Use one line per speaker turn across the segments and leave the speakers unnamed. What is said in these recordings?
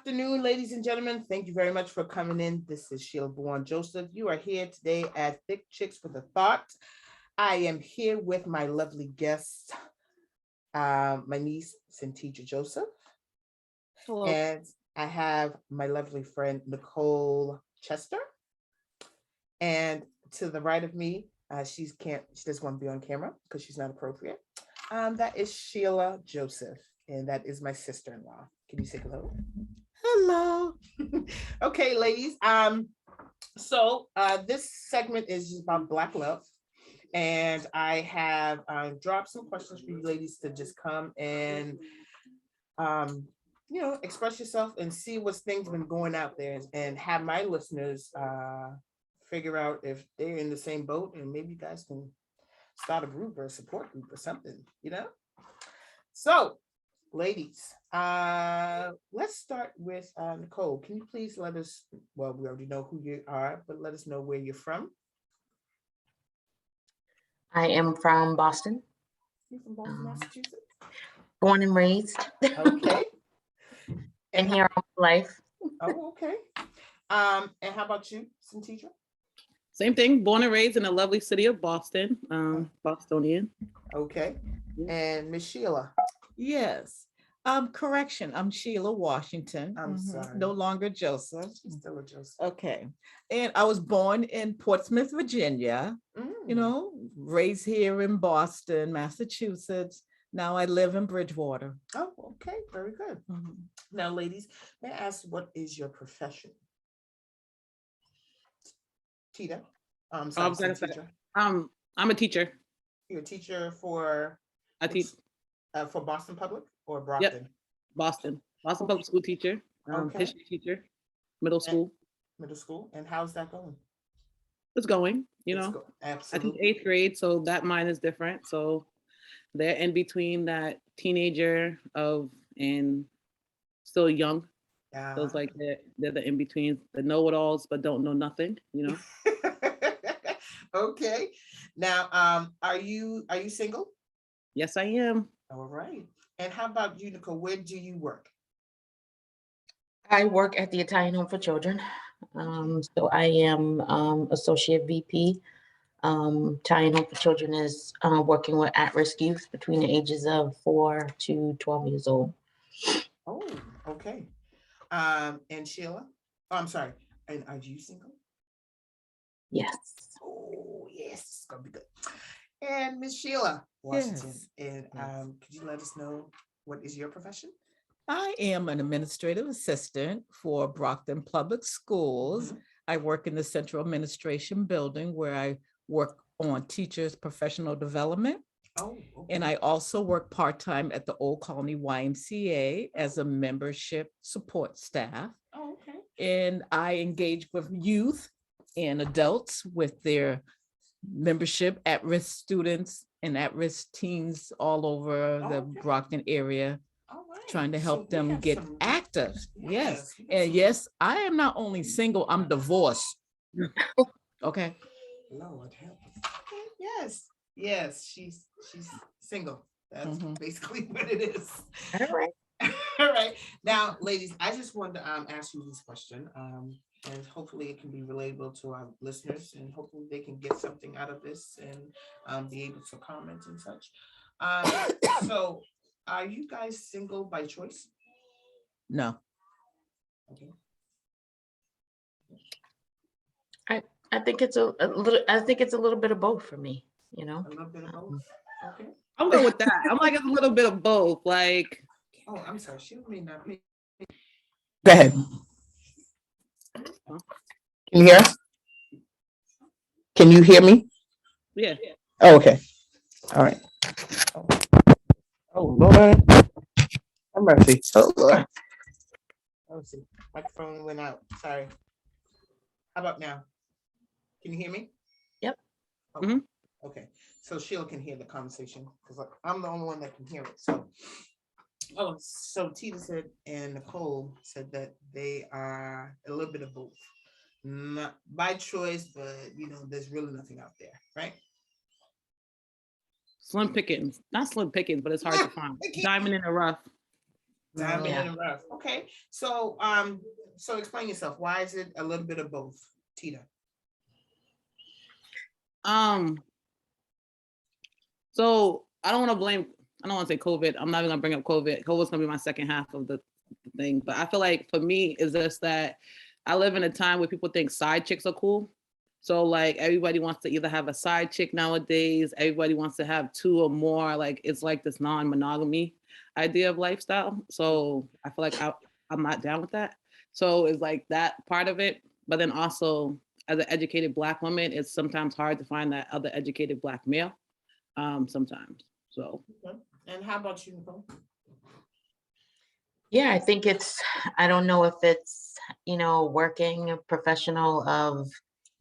afternoon, ladies and gentlemen. Thank you very much for coming in. This is Sheila Joseph. You are here today at Thick Chicks with a Thought. I am here with my lovely guest, my niece, Sentidria Joseph.
Hello.
And I have my lovely friend, Nicole Chester. And to the right of me, she doesn't want to be on camera because she's not appropriate. That is Sheila Joseph, and that is my sister-in-law. Can you say hello?
Hello.
Okay, ladies. So this segment is just about Black love. And I have dropped some questions for you ladies to just come and express yourself and see what's things been going out there and have my listeners figure out if they're in the same boat, and maybe you guys can start a group or a support group or something, So, ladies, let's start with Nicole. Can you please let us, well, we already know who you are, but let us know where you're from.
I am from Boston.
You're from Boston, Massachusetts?
Born and raised.
Okay.
And here all my life.
Oh, okay. And how about you, Sentidria?
Same thing. Born and raised in the lovely city of Boston. Bostonian.
Okay. And Miss Sheila?
Yes. Correction. I'm Sheila Washington.
I'm sorry.
No longer Joseph.
She's still a Joseph.
Okay. And I was born in Portsmouth, Virginia, raised here in Boston, Massachusetts. Now I live in Bridgewater.
Oh, okay. Very good. Now, ladies, may I ask, what is your profession? Tita?
I'm a teacher.
You're a teacher for?
I teach
for Boston Public or Brockton?
Yep. Boston Public School teacher, history teacher, middle school.
Middle school. And how's that going?
It's going,
Absolutely.
I teach 8th grade, so that mine is different. So they're in between that teenager and still young. So it's like they're the in-betweens, the know-it-alls, but don't know nothing,
Okay. Now, are you single?
Yes, I am.
All right. And how about you, Nicole? Where do you work?
I work at the Italian Home for Children. So I am Associate VP. Italian Home for Children is working with at-risk youth between the ages of 4 to 12 years old.
Oh, okay. And Sheila? Oh, I'm sorry. And are you single?
Yes.
Oh, yes. It's going to be good. And Miss Sheila Washington.
Yes.
And could you let us know what is your profession?
I am an administrative assistant for Brockton Public Schools. I work in the Central Administration Building where I work on teachers' professional development.
Oh, okay.
And I also work part-time at the Old Colony YMCA as a membership support staff.
Oh, okay.
And I engage with youth and adults with their membership, at-risk students and at-risk teens all over the Brockton area, trying to help them get active. Yes. And yes, I am not only single, I'm divorced. Okay.
Lord help us. Okay. Yes, she's single. That's basically what it is.
All right.
All right. Now, ladies, I just wanted to ask you this question. And hopefully it can be relatable to our listeners, and hopefully they can get something out of this and be able to comment and such. So are you guys single by choice?
No.
Okay.
I think it's a little bit of both for me,
A little bit of both. Okay.
I'm good with that. I'm like, it's a little bit of both. Like,
oh, I'm sorry. She may not be. Go ahead. Can you hear us? Can you hear me?
yeah.
Oh, okay. All right. Oh, Lord. Have mercy. Oh, Lord. Let's see. Microphone went out. Sorry. How about now? Can you hear me?
Yep.
Okay. Okay. So Sheila can hear the conversation because I'm the only one that can hear it. So Tita said and Nicole said that they are a little bit of both. Not by choice, but there's really nothing out there, right?
Slim pickings. Not slim pickings, but it's hard to find. Diamond in the rough.
Diamond
Yeah.
in the rough. Okay, so so explain yourself. Why is it a little bit of both, Tita?
So I don't want to blame, I don't want to say COVID. I'm not even gonna bring up COVID. COVID's gonna be my second half of the thing. But I feel like for me, is just that I live in a time where people think side chicks are cool. So like everybody wants to either have a side chick nowadays, everybody wants to have two or more. Like it's like this non-monogamy idea of lifestyle. So I feel like I'm not down with that. So it's like that part of it. But then also as an educated Black woman, it's sometimes hard to find that other educated Black male. Sometimes. So
Okay. And how about you, Nicole?
Yeah, I think I don't know if it's, working a professional of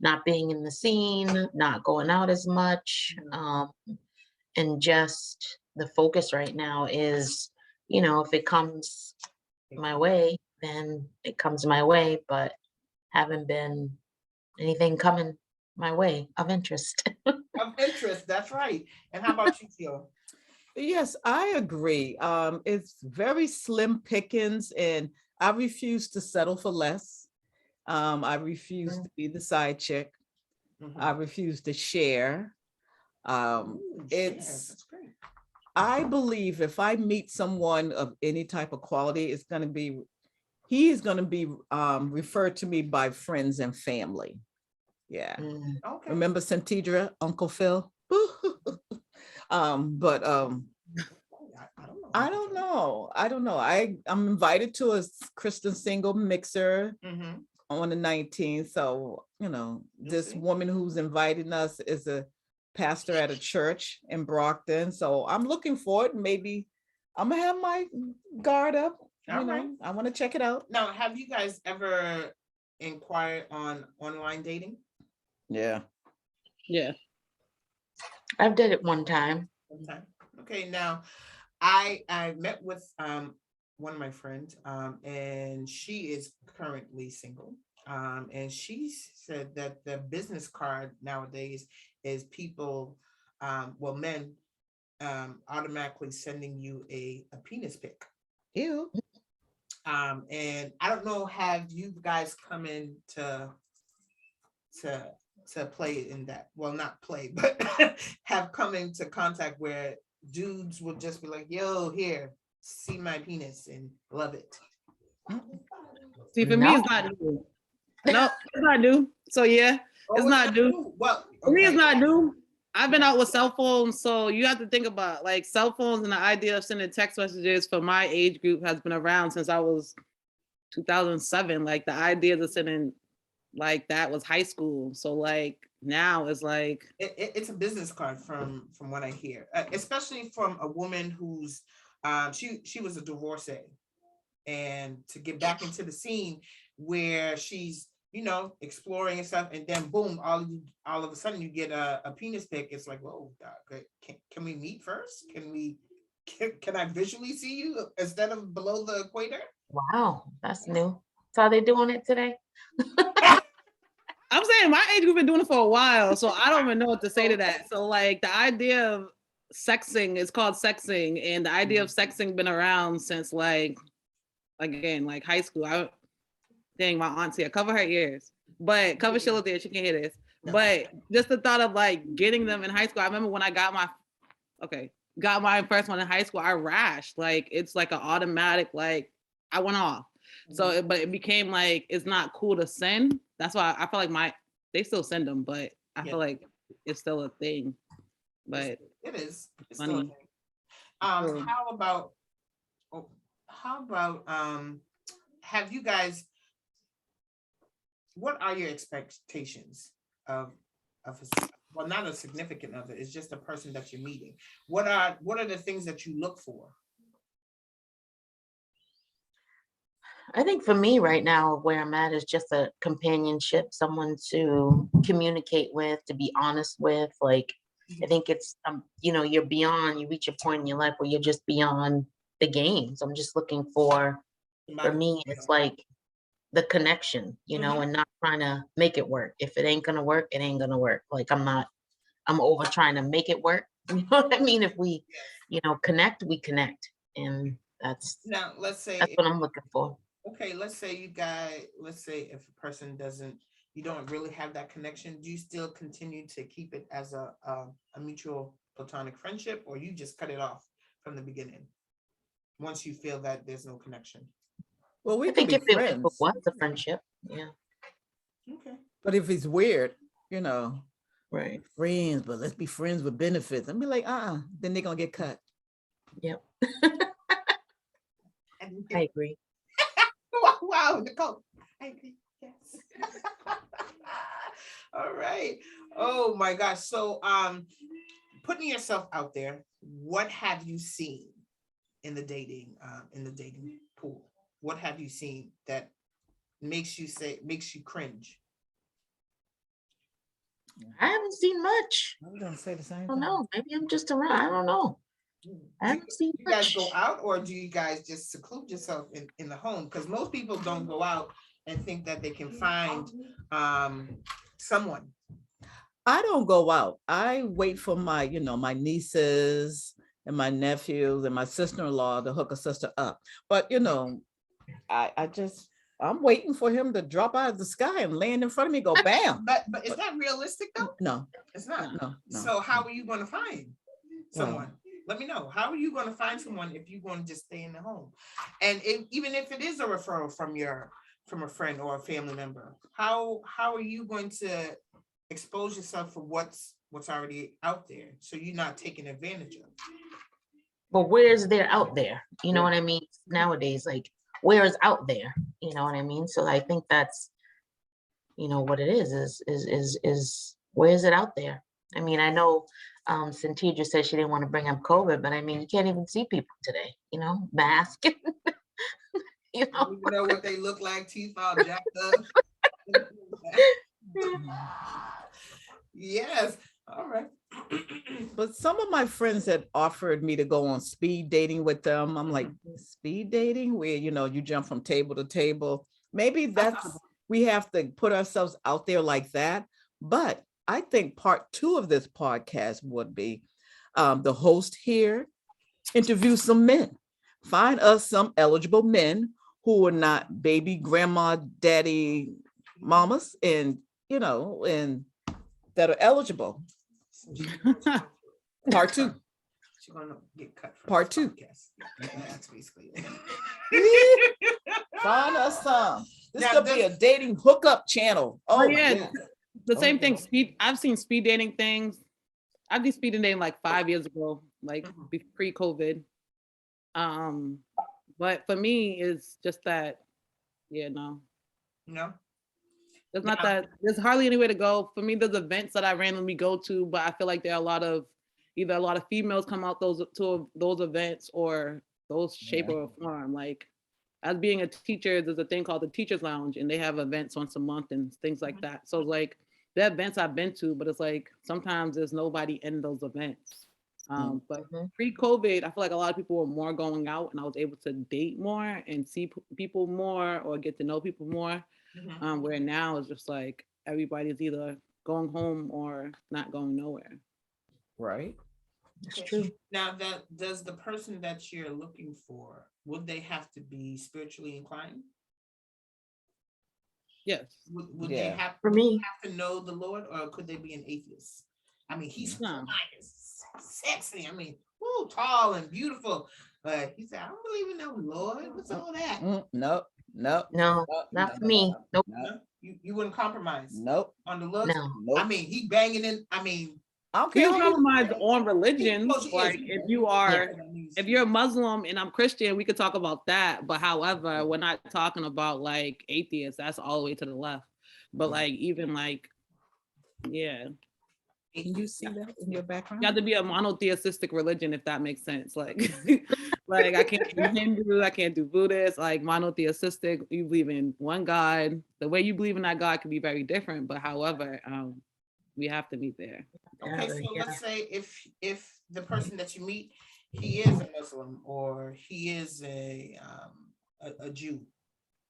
not being in the scene, not going out as much. And just the focus right now is, if it comes my way, then it comes my way, but haven't been anything coming my way of interest.
Of interest, that's right. And how about you, Sheila?
Yes, I agree. It's very slim pickings, and I refuse to settle for less. I refuse to be the side chick. I refuse to share.
Ooh,
It's
that's great.
I believe if I meet someone of any type of quality, he is going to be referred to me by friends and family. Yeah.
Okay.
Remember Sentidria, Uncle Phil? But I don't know. I'm invited to a Christian single mixer on the 19th. So, this woman who's inviting us is a pastor at a church in Brockton. So I'm looking forward. Maybe I'm gonna have my guard up.
Right.
I want to check it out.
Now, have you guys ever inquired on online dating?
Yeah.
yeah.
I've did it one time.
Okay, now I met with one of my friends and she is currently single. And she said that the business card nowadays is people, men automatically sending you a penis pic.
Ew.
And I don't know, have you guys come in to play in that? Well, not play, but have come into contact where dudes will just be like, yo, here, see my penis and love it.
See, for me, it's not new. No, it's not new. So yeah, it's not new.
Well,
for me, it's not new. I've been out with cell phones, so you have to think about like cell phones, and the idea of sending text messages for my age group has been around since I was 2007. Like the idea of sending like that was high school. So like now it's like
it's a business card from what I hear, especially from a woman who's she was a divorcee, and to get back into the scene where she's exploring and stuff, and then boom, all of a sudden you get a penis pic. It's like, whoa, can we meet first? Can I visually see you instead of below the equator?
Wow, that's new. So are they doing it today?
I'm saying my age group been doing it for a while, so I don't even know what to say to that. So like the idea of sexing is called sexing, and the idea of sexing been around since like again like high school. Dang, my aunt's here. Cover her ears, but cover Sheila's ears. She can't hear this. But just the thought of like getting them in high school. I remember when I got my first one in high school. I rashed. Like it's like an automatic. Like I went off. So, but it became like it's not cool to send. That's why I feel like they still send them, but I feel like it's still a thing. But
it is. It's
funny.
still a thing. How about have you guys? What are your expectations of well, not a significant other? It's just a person that you're meeting. What are the things that you look for?
I think for me right now, where I'm at is just a companionship, someone to communicate with, to be honest with. Like, I think it's, you reach a point in your life where you're just beyond the game. So I'm just looking for me, it's like the connection, and not trying to make it work. If it ain't going to work, it ain't going to work. Like I'm over trying to make it work. You know what I mean? If we, connect, we connect. And That's
Now, let's say,
what I'm looking for.
okay, let's say if a person doesn't, you don't really have that connection, do you still continue to keep it as a mutual platonic friendship, or you just cut it off from the beginning once you feel that there's no connection?
Well, we
I
could
think
be
if it
friends,
was a friendship, yeah,
Okay.
but if it's weird,
right.
friends, but let's be friends with benefits. And be like, then they're gonna get cut.
Yep,
And
I agree.
wow, Nicole. I agree. Yes. All right. Oh my gosh. So putting yourself out there, what have you seen in the dating pool? What have you seen that makes you cringe?
I haven't seen much.
I was gonna say the
I
same
don't
thing.
know. Maybe I'm just around. I don't know. I haven't seen
You guys
much.
go out, or do you guys just seclude yourself in the home? Because most people don't go out and think that they can find someone.
I don't go out. I wait for my, my nieces and my nephews and my sister-in-law to hook a sister up. But I'm waiting for him to drop out of the sky and land in front of me, go bam.
But is that realistic though?
No,
It's not.
no.
So how are you going to find someone? Let me know. How are you going to find someone if you're going to just stay in the home? And even if it is a referral from a friend or a family member, how are you going to expose yourself for what's already out there, so you're not taken advantage of?
But where's there out there? You know what I mean? Nowadays, like, where is out there? You know what I mean? So I think that's, what it is where is it out there? I mean, I know Sentidria said she didn't want to bring up COVID, but I mean, you can't even see people today, mask.
You don't even know what they look like, teeth all jacked up. Yes. All right.
But some of my friends had offered me to go on speed dating with them. I'm like, speed dating where, you jump from table to table. Maybe we have to put ourselves out there like that. But I think part 2 of this podcast would be the host here, interview some men, find us some eligible men who are not baby grandma, daddy, mamas, and, and that are eligible. Part 2.
She's gonna get cut from
Part
this
2.
podcast. That's basically it.
Find us some. This
Now,
could be a dating hookup channel. Oh
yeah.
yeah.
The same thing. I've seen speed dating things. I did speed dating like 5 years ago, like pre-COVID. But for me, it's just that,
No.
there's not that. There's hardly anywhere to go. For me, there's events that I randomly go to, but I feel like there are either a lot of females come out to those events, or those shape or form. Like, as being a teacher, there's a thing called the Teachers Lounge, and they have events once a month and things like that. So like, the events I've been to, but it's like sometimes there's nobody in those events. But pre-COVID, I feel like a lot of people were more going out, and I was able to date more and see people more, or get to know people more. Where now it's just like everybody's either going home or not going nowhere.
Right.
It's true.
Now, does the person that you're looking for, would they have to be spiritually inclined?
Yes.
Would they have
For me,
to know the Lord, or could they be an atheist? I mean, he's sexy. I mean, woo, tall and beautiful. But he said, I don't believe in no Lord. What's all that?
Nope.
no, not for me. Nope.
No, you wouldn't compromise.
Nope.
On the looks.
No.
Nope.
I mean, he banging in. I mean,
I don't
We
care.
can compromise on religion.
Oh, she
Like,
is.
if you're a Muslim and I'm Christian, we could talk about that. But however, we're not talking about like atheists. That's all the way to the left. But like, even like, yeah.
Can you see that in your background?
You have to be a monotheistic religion, if that makes sense. Like, like I can't do Hindu, I can't do Buddhist. Like, monotheistic, you believe in one God. The way you believe in that God can be very different. But however, we have to meet there.
Okay, so let's say if the person that you meet, he is a Muslim, or he is a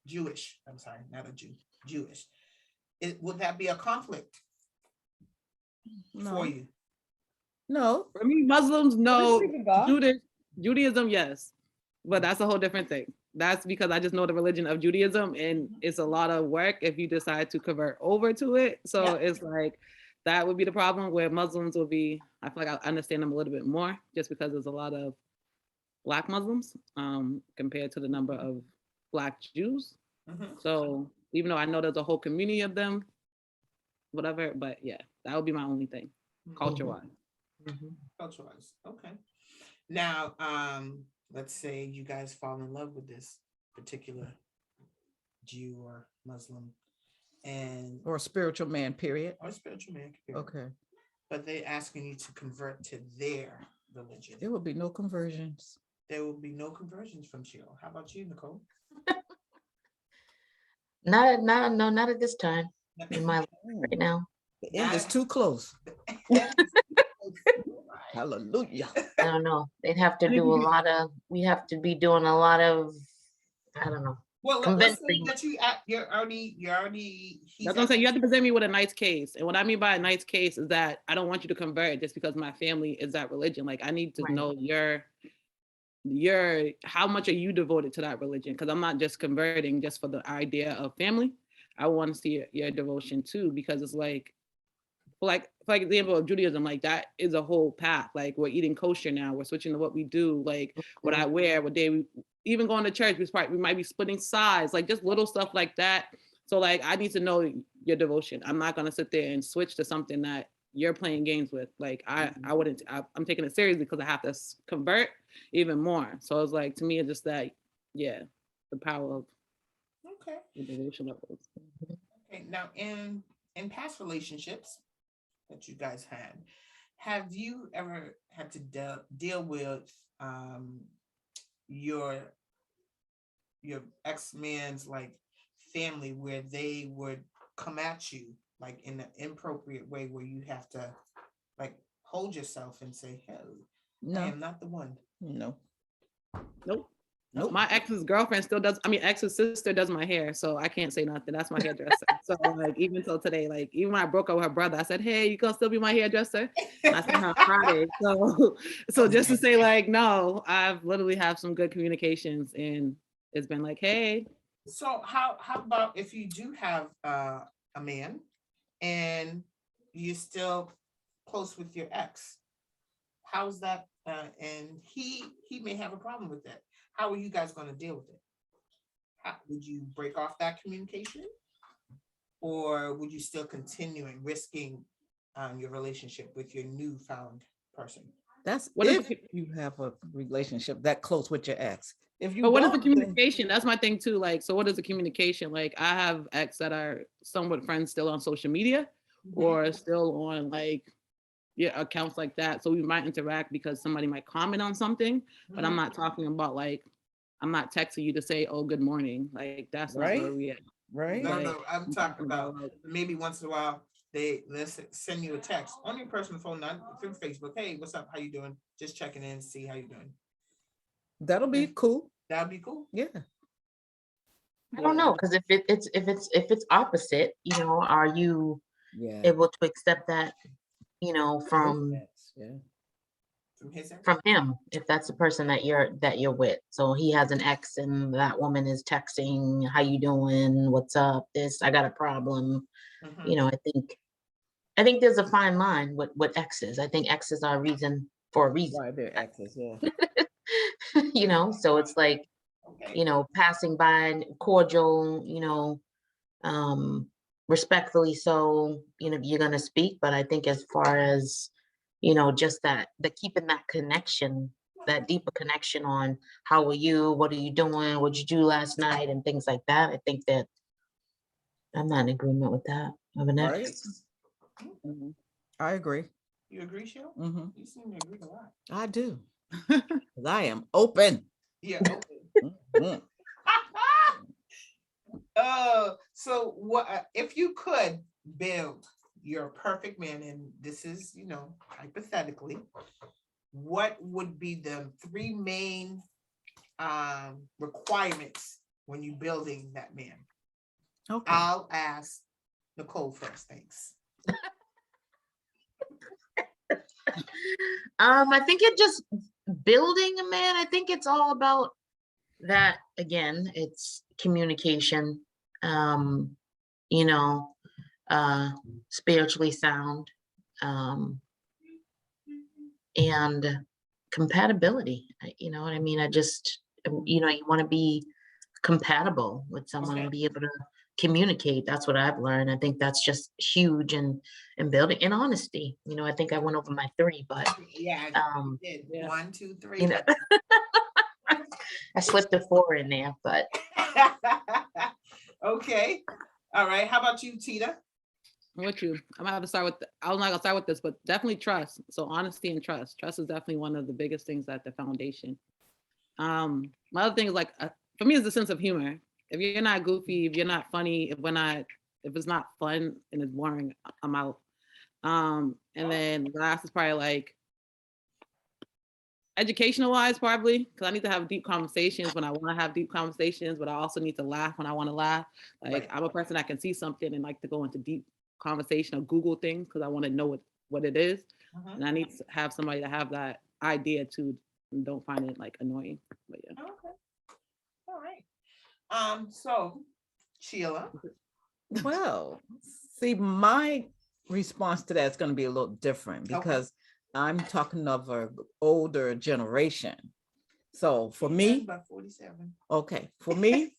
Jewish. I'm sorry, not a Jew, Jewish. Would that be a conflict for you?
No.
For me, Muslims, no. Judaism, yes. but that's a whole different thing. That's because I just know the religion of Judaism, and it's a lot of work if you decide to convert over to it. So
Yeah.
it's like that would be the problem, where Muslims will be. I feel like I understand them a little bit more, just because there's a lot of Black Muslims compared to the number of Black Jews.
Mhm.
So even though I know there's a whole community of them, whatever, but yeah, that would be my only thing, culture wise.
Culture-wise, okay. Now, let's say you guys fall in love with this particular Jew or Muslim, and
Or a spiritual man, period.
or spiritual man, period,
Okay.
but they're asking you to convert to their religion.
There will be no conversions.
There will be no conversions from Sheila. How about you, Nicole?
Not at this time in my life right now.
The end is too close. Hallelujah.
I don't know. They'd have to do a lot of, we have to be doing a lot of, I don't know.
Well, let's say
Convincing.
that you're already.
That's what I'm saying. You have to present me with a nice case. And what I mean by a nice case is that I don't want you to convert just because my family is that religion. Like, I need to
Right.
know how much are you devoted to that religion? Because I'm not just converting just for the idea of family. I want to see your devotion too, because it's like for example of Judaism, like that is a whole path. Like, we're eating kosher now, we're switching to what we do, like what I wear, what day we even going to church, we might be splitting sides, like just little stuff like that. So like, I need to know your devotion. I'm not gonna sit there and switch to something that you're playing games with. Like I wouldn't. I'm taking it seriously because I have to convert even more. So it's like, to me, it's just that, yeah, the power of
Okay.
the devotion levels.
Okay. Now, in past relationships that you guys had, have you ever had to deal with your ex-man's like family, where they would come at you like in an inappropriate way, where you have to like hold yourself and say, "Hey, I
No,
am not the one."
no.
Nope.
Nope.
My ex's girlfriend still does. I mean, ex's sister does my hair, so I can't say nothing. That's my hairdresser. So like, even till today, like even when I broke up with her brother, I said, "Hey, you gonna still be my hairdresser?" And I said her on Friday. So just to say, like, no, I've literally have some good communications, and it's been like, hey.
So how about if you do have a man and you're still close with your ex? How's that? And he may have a problem with that. How are you guys going to deal with it? Would you break off that communication, or would you still continuing risking your relationship with your newfound person?
That's
What is
if you have a relationship that close with your ex. If you
But what is the
don't, then-
communication? That's my thing too. Like, so what is the communication? Like, I have ex that are somewhat friends still on social media, or still on like, yeah, accounts like that. So we might interact because somebody might comment on something, but I'm not talking about like, I'm not texting you to say, "Oh, good morning." Like, that's not where
Right?
we at.
right?
No,
Like,
no, I'm talking about
like,
maybe once in a while let's send you a text on your personal phone, not through Facebook. "Hey, what's up? How you doing? Just checking in, see how you doing."
That'll be cool.
That'd be cool.
Yeah.
I don't know, because if it's opposite, are you
Yeah.
able to accept that, from
Yeah.
From his end.
from him, if that's the person that you're with? So he has an ex and that woman is texting, "How you doing? What's up? This, I got a problem."
Mhm.
I think there's a fine line with exes. I think exes are a reason for a reason.
Right, they're exes, yeah.
So it's like,
Okay.
passing by and cordial, respectfully so, you're gonna speak. But I think as far as, just the keeping that connection, that deeper connection on how are you, what are you doing, what'd you do last night, and things like that. I think that I'm not in agreement with that of an
Right.
ex.
mhm.
I agree.
You agree, Sheila?
Hmm.
You seem to agree a lot.
I do. 'Cause I am open.
Yeah. Okay.
Mhm.
So what if you could build your perfect man, and this is, hypothetically, what would be the three main requirements when you building that man?
Okay.
I'll ask Nicole first. Thanks.
I think it just building a man. I think it's all about that again, it's communication, you know, spiritually sound, and compatibility. You know what I mean? I just, you know, you want to be compatible with someone and be able to communicate. That's what I've learned. I think that's just huge in building, and honesty. You know, I think I went over my 3, but
Yeah,
um,
you did.
Yeah.
1, 2, 3.
you know, I slipped a 4 in there, but
Okay. All right. How about you, Tita?
I'm with you. I'm gonna have to start with. I'm not gonna start with this, but definitely trust. So honesty and trust. Trust is definitely one of the biggest things at the foundation. My other thing is like for me is the sense of humor. If you're not goofy, if you're not funny, if it's not fun and it's boring, I'm out. And then last is probably like educational wise, probably because I need to have deep conversations when I want to have deep conversations, but I also need to laugh when I want to laugh. Like
Right.
I'm a person that can see something and like to go into deep conversation or Google things because I want to know what it is.
Mhm.
And I need to have somebody to have that idea too and don't find it like annoying. But yeah.
Okay. All right. So Sheila.
Well, see, my response to that is going to be a little different because I'm talking of an older generation. So for me,
about 47.
okay, for me,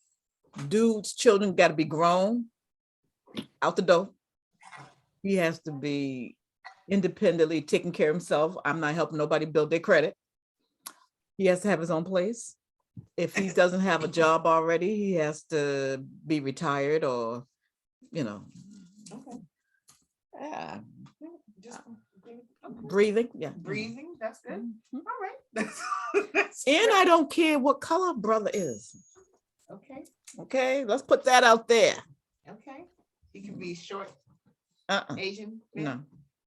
dudes, children got to be grown out the door. He has to be independently taking care of himself. I'm not helping nobody build their credit. He has to have his own place. If he doesn't have a job already, he has to be retired or, you know,
Okay. Just okay.
breathing. Yeah.
Breathing. That's good.
Mhm.
All right. That's
And
good.
I don't care what color brother is.
Okay.
Okay, let's put that out there.
Okay. He can be short,
Uh-uh.
Asian.
No.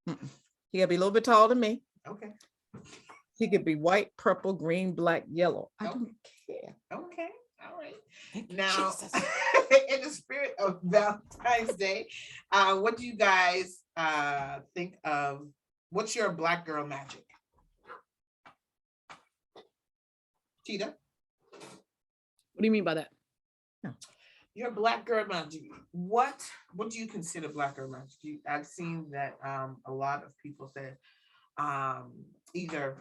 Mm-mm. He gotta be a little bit taller than me.
Okay.
He could be white, purple, green, black, yellow. I
Okay.
don't care.
Okay. All right.
Thank you,
Now,
Jesus.
in the spirit of Valentine's Day, what do you guys think of? What's your Black girl magic? Tita,
What do you mean by that?
your Black girl magic. What do you consider Black girl magic? I've seen that a lot of people say either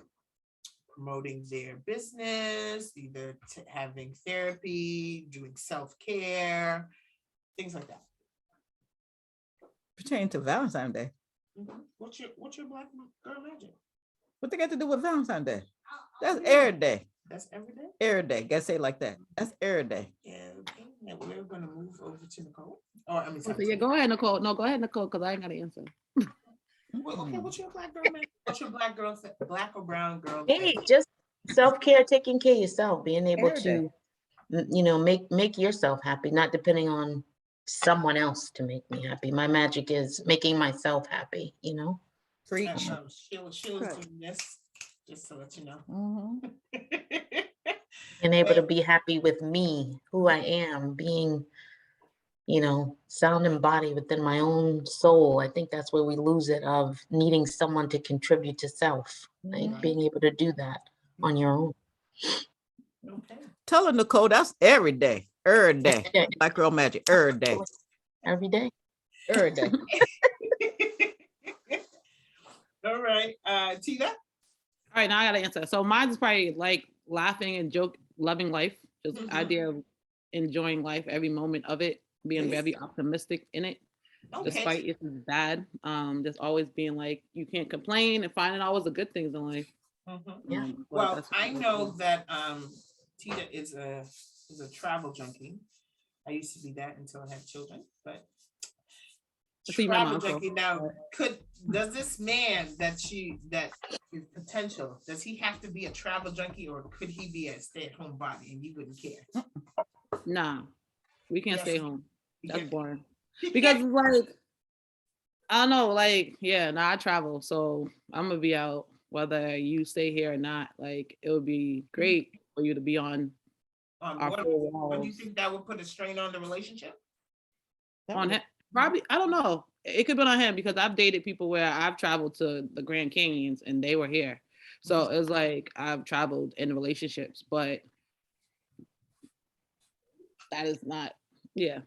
promoting their business, either having therapy, doing self-care, things like that.
Pertaining to Valentine's Day.
What's your Black girl magic?
What they got to do with Valentine's Day? That's every day.
That's every day?
Every day. Gotta say it like that. That's every day.
Yeah, okay. Now we're gonna move over to Nicole. Or I mean,
So
sorry,
yeah,
Tina.
go ahead, Nicole. No, go ahead, Nicole, because I ain't got an answer.
Well, okay, what's your Black girl magic? What's your Black girl, Black or brown girl?
hey, just self-care, taking care of yourself, being able
Every day.
to, you know, make yourself happy, not depending on someone else to make me happy. My magic is making myself happy, you know?
Preach.
Sheila's doing this, just so that you know.
Mhm.
And able to be happy with me, who I am, being, you know, sound and body within my own soul. I think that's where we lose it, of needing someone to contribute to self, like
Right.
being able to do that on your own.
Okay.
Tell her, Nicole, that's every day. Every day.
Every day.
Black girl magic. Every day.
Every day.
Every day.
All right, Tina.
All right, now I got to answer. So mine is probably like laughing and joke, loving life, just
Mhm.
idea of enjoying life, every moment of it, being very optimistic in it, despite if it's bad. Just always being like, you can't complain and finding always the good things in life.
Mhm.
Yeah.
But
Well,
that's-
I know that Tina is a travel junkie. I used to be that until I had children, but
I see my
travel
mom, so-
junkie now. Does this man that is potential, does he have to be a travel junkie, or could he be a stay-at-home body and you wouldn't care?
Nah, we can't
Yes.
stay home. That's
Yeah.
boring. Because it's like, I don't know, like, yeah, I travel, so I'm gonna be out whether you stay here or not. Like, it would be great for you to be on our
What
four
do you
walls.
think that would put a strain on the relationship?
On him, probably, I don't know. It could be on him because I've dated people where I've traveled to the Grand Canyons and they were here. So it's like I've traveled in relationships, but that is not, yeah.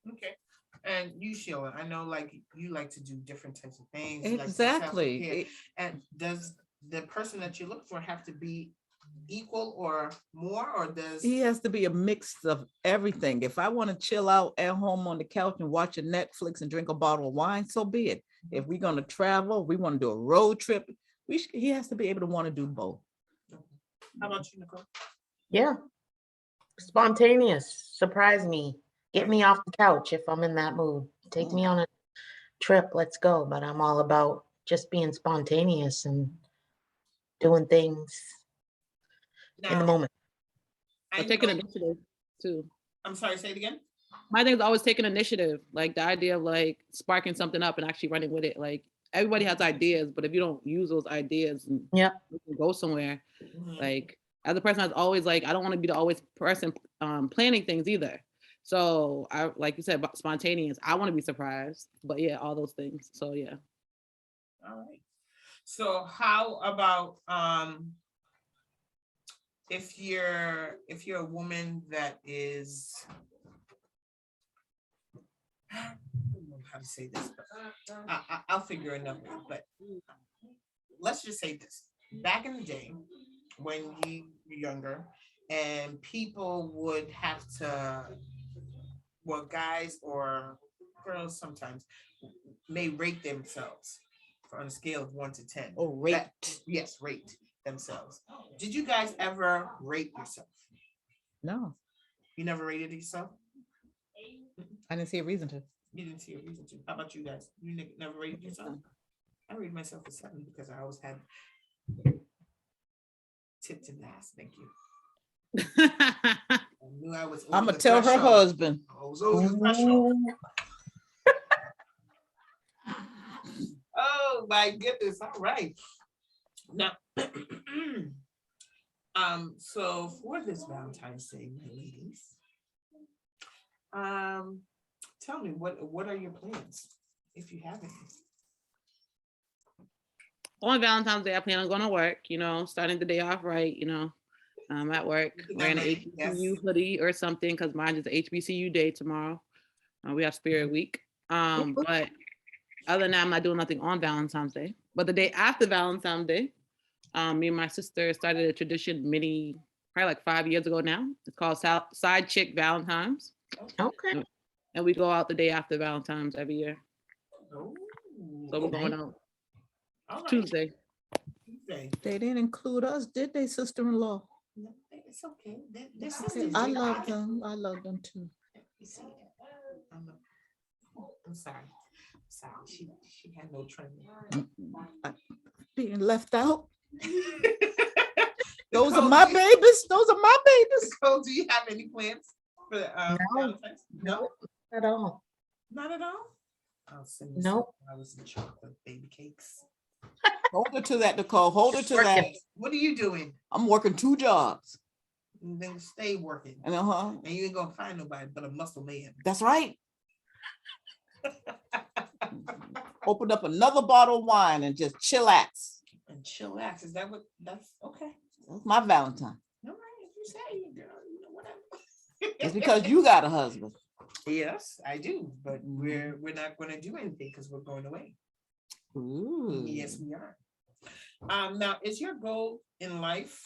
Okay. And you, Sheila, I know like you like to do different types of things. You like to
Exactly.
self-care. And does the person that you look for have to be equal or more, or does
He has to be a mix of everything. If I want to chill out at home on the couch and watch a Netflix and drink a bottle of wine, so be it. If we're going to travel, we want to do a road trip, he has to be able to want to do both.
how about you, Nicole?
Yeah. Spontaneous, surprise me, get me off the couch if I'm in that mood. Take me on a trip, let's go. But I'm all about just being spontaneous and doing things in the moment.
I
But taking
know-
initiative too.
I'm sorry, say it again.
My thing is always taking initiative, like the idea of like sparking something up and actually running with it. Like everybody has ideas, but if you don't use those ideas and
Yep.
you can go somewhere,
Mhm.
like as a person that's always like, I don't want to be the always person planning things either. So I, like you said, spontaneous. I want to be surprised, but yeah, all those things. So yeah.
All right. So how about if you're a woman that is, I don't know how to say this, but I'll figure another way. But let's just say this: back in the day, when you were younger, and people would have to, well, guys or girls sometimes may rate themselves on a scale of 1 to 10.
Oh, rate.
Yes, rate themselves. Did you guys ever rate yourself?
No,
You never rated yourself?
I didn't see a reason to.
You didn't see a reason to. How about you guys? You never rated yourself? I rated myself a 7 because I always had tips and ass. Thank you. I knew I was.
I'm
over
gonna
the
tell her
threshold.
husband.
I was over the threshold. Oh my goodness! All right. Now, so for this Valentine's Day, my ladies, tell me what are your plans, if you have any?
On Valentine's Day, I plan on going to work, starting the day off right, I'm at work, wearing an HBCU hoodie or something, because mine is the HBCU day tomorrow. We have Spirit Week. But other than that, I'm not doing nothing on Valentine's Day. But the day after Valentine's Day, me and my sister started a tradition probably like 5 years ago now. It's called Side Chick Valentine's.
Okay.
And we go out the day after Valentine's every year.
Oh,
So we're going out
all right.
Tuesday.
Tuesday.
They didn't include us, did they, sister-in-law?
No, it's okay. They're
It's
sisters.
okay. I
They
love
got it.
them. I love them too.
You see, I'm sorry. Sorry, she had no training.
Being left out. Those
Nicole,
are my babies. Those are my babies.
Nicole, do you have any plans for
No.
Valentine's? No,
At all.
not at all. I'll send you
Nope.
some flowers and chocolate baby cakes.
Hold her to that, Nicole. Hold her to that.
Working.
What are you doing?
I'm working 2 jobs.
And then stay working.
And
And you ain't gonna find nobody but a muscle man.
that's right. Open up another bottle of wine and just chillax.
And chillax. Is that what? That's okay.
That's my Valentine.
No, if you say, girl, whatever.
It's because you got a husband.
Yes, I do, but we're not going to do anything because we're going away.
Ooh.
Yes, we are. Now, is your goal in life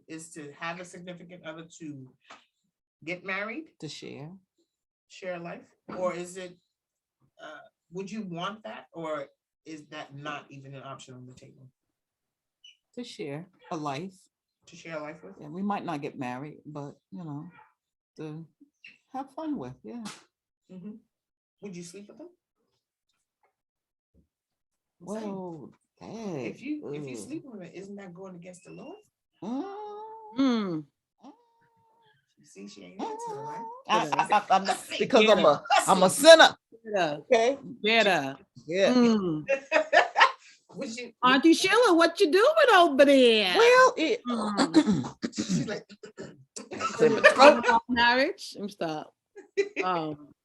is to have a significant other, to get married,
To share.
share life, or is it? Would you want that, or is that not even an option on the table?
To share a life.
To share life with?
And we might not get married, but to have fun with, yeah.
Mhm. Would you sleep with them? I'm saying,
Well, hey.
if you sleep with them, isn't that going against the Lord?
Mm.
You see, she ain't answering, right?
I'm not, because I'm a sinner.
Yeah.
Okay.
Better.
Yeah.
Mm.
Would you?
Auntie Sheila, what you doing over there?
Well,
She's like,
Marriage. I'm stop.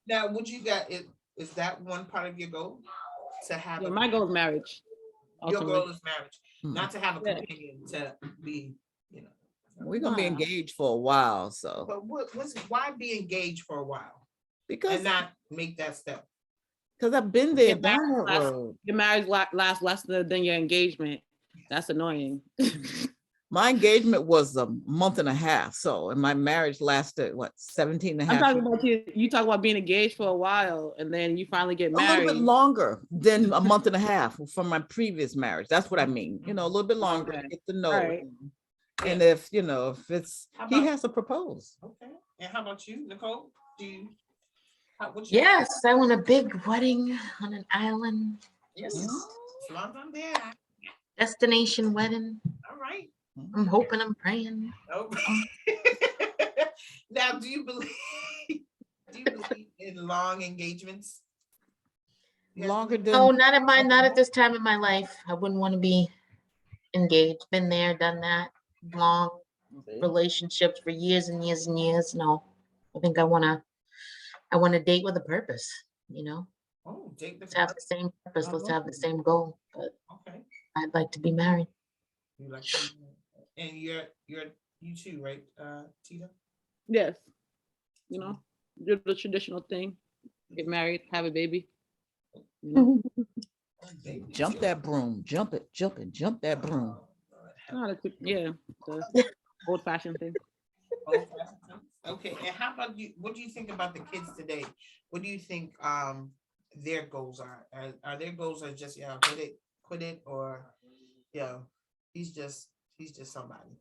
now, would you got it? Is that one part of your goal? To have
Yeah, my goal is marriage.
your
ultimately.
goal is marriage,
Hmm.
not to have a
Yeah.
companion, to be,
We're gonna be
Wow.
engaged for a while, so
But why be engaged for a while
because
and not make that step?
I've been there,
Your
down
marriage
that
lasts-
road.
Your marriage lasts less than your engagement. That's annoying.
My engagement was a month and a half, so and my marriage lasted what 17 and a
I'm
half
talking
years.
about you talk about being engaged for a while and then you finally get
A little bit
married.
longer than a month and a half from my previous marriage. That's what I mean. You know, a little bit longer
Okay.
to get to know.
All right.
And if you know, if it's
How
he
about-
has to propose.
Okay. And how about you, Nicole? What's
Yes, I want a big wedding on an island.
Yes.
Just
As long as I'm there.
destination wedding.
All right.
I'm hoping, I'm praying.
Oh. Now, do you believe in long engagements? You guys
Longer
believe
than
No, not at this time in my life. I wouldn't want to be engaged. Been there, done that. Long relationships for years and years and years. No, I think I want to date with a purpose, you know.
Oh, date the
Let's have the same purpose.
I
Let's
love
have the same goal. But
Okay.
I'd like to be married.
You like and you too, right, Tita?
Yes. You know, do the traditional thing. Get married, have a baby. You know?
jump that broom, jump it, jump that broom.
Yeah, the old fashioned thing.
Okay, and how about you? What do you think about the kids today? What do you think their goals are? Are their goals are just quit it, or he's just somebody.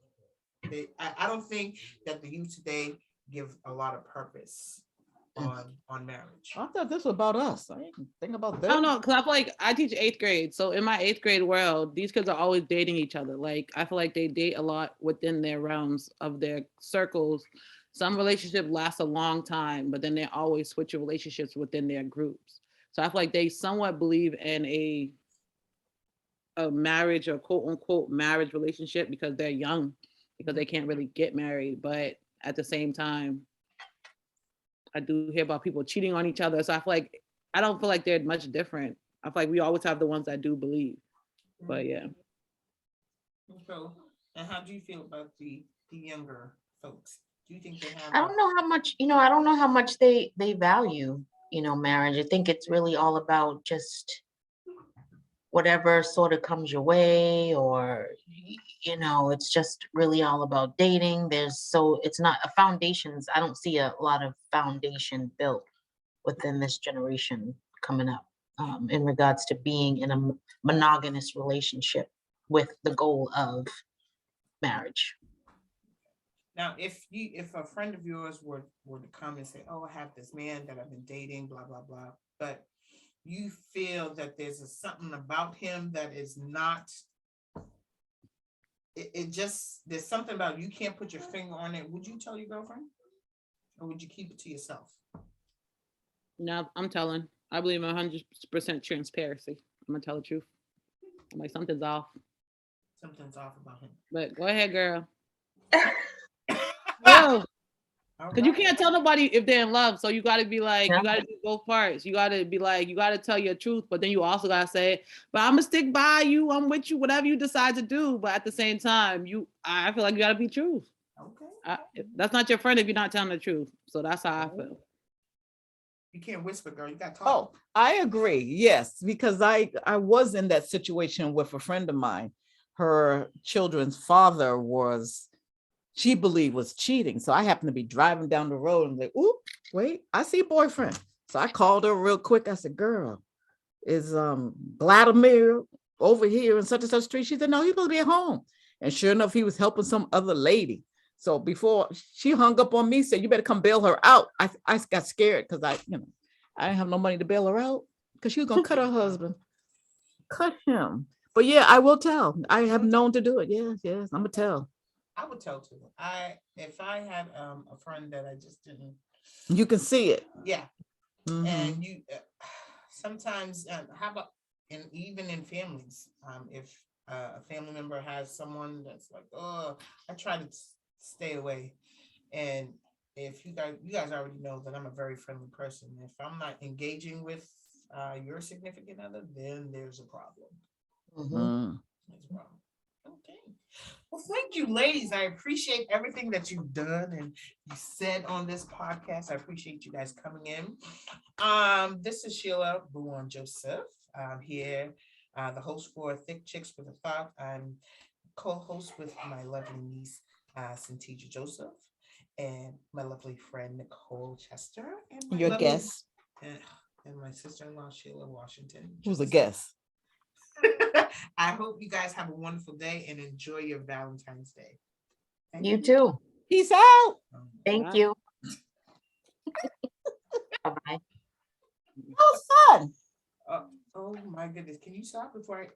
I don't think that the youth today give a lot of purpose on marriage.
I thought this was about us. I didn't think about
I
that.
don't know, because I feel like I teach 8th grade. So in my 8th grade world, these kids are always dating each other. Like I feel like they date a lot within their realms of their circles. Some relationship lasts a long time, but then they always switch relationships within their groups. So I feel like they somewhat believe in a marriage or quote unquote marriage relationship because they're young, because they can't really get married. But at the same time, I do hear about people cheating on each other. So I don't feel like they're much different. I feel like we always have the ones that do believe. But yeah.
So, and how do you feel about the younger folks? Do you think they have?
I don't know how much, I don't know how much they value, marriage. I think it's really all about just whatever sort of comes your way, or it's just really all about dating. It's not a foundations. I don't see a lot of foundation built within this generation coming up in regards to being in a monogamous relationship with the goal of marriage.
Now, if a friend of yours were to come and say, "Oh, I have this man that I've been dating, blah blah blah," but you feel that there's something about him that is not. There's something about you can't put your finger on it. Would you tell your girlfriend, or would you keep it to yourself?
No, I'm telling. I believe in 100% transparency. I'm gonna tell the truth. I'm like, something's off.
Something's off about him.
But go ahead, girl. Well, because you can't tell nobody if they're in love. So you got to be like, you got to do both parts. You got to be like, you got to tell your truth, but then you also got to say, but I'm gonna stick by you. I'm with you, whatever you decide to do. But at the same time, I feel like you got to be truth.
Okay.
That's not your friend if you're not telling the truth. So that's how I feel.
You can't whisper, girl. You got to talk.
Oh, I agree. Yes, because I was in that situation with a friend of mine. Her children's father she believed was cheating. So I happened to be driving down the road and like, "Ooh, wait, I see a boyfriend." So I called her real quick. I said, "Girl, is Vladimir over here in such and such street?" She said, "No, he's supposed to be at home." And sure enough, he was helping some other lady. So before she hung up on me, said, "You better come bail her out." I got scared because I didn't have no money to bail her out because she was gonna cut her husband. Cut him. But yeah, I will tell. I have known to do it. Yes, I'm gonna tell.
I would tell too. If I had a friend that I just didn't.
You can see it.
Yeah.
Mhm.
And you sometimes how about even in families, if a family member has someone that's like, "Oh, I try to stay away," and if you guys already know that I'm a very friendly person. If I'm not engaging with your significant other, then there's a problem.
Mhm.
There's a problem. Okay. Well, thank you, ladies. I appreciate everything that you've done and you said on this podcast. I appreciate you guys coming in. This is Sheila Buon Joseph. I'm here, the host for Thick Chicks with a Thought. I'm co-host with my lovely niece, Sentidria Joseph, and my lovely friend Nicole Chester, and my
Your
lovely-
guest.
and my sister-in-law Sheila Washington.
Who's a
Joseph.
guest?
I hope you guys have a wonderful day and enjoy your Valentine's Day. Thank
You too.
Peace out.
Thank
Bye.
you. Bye-bye.
Oh, fun.
Oh my goodness! Can you stop before I?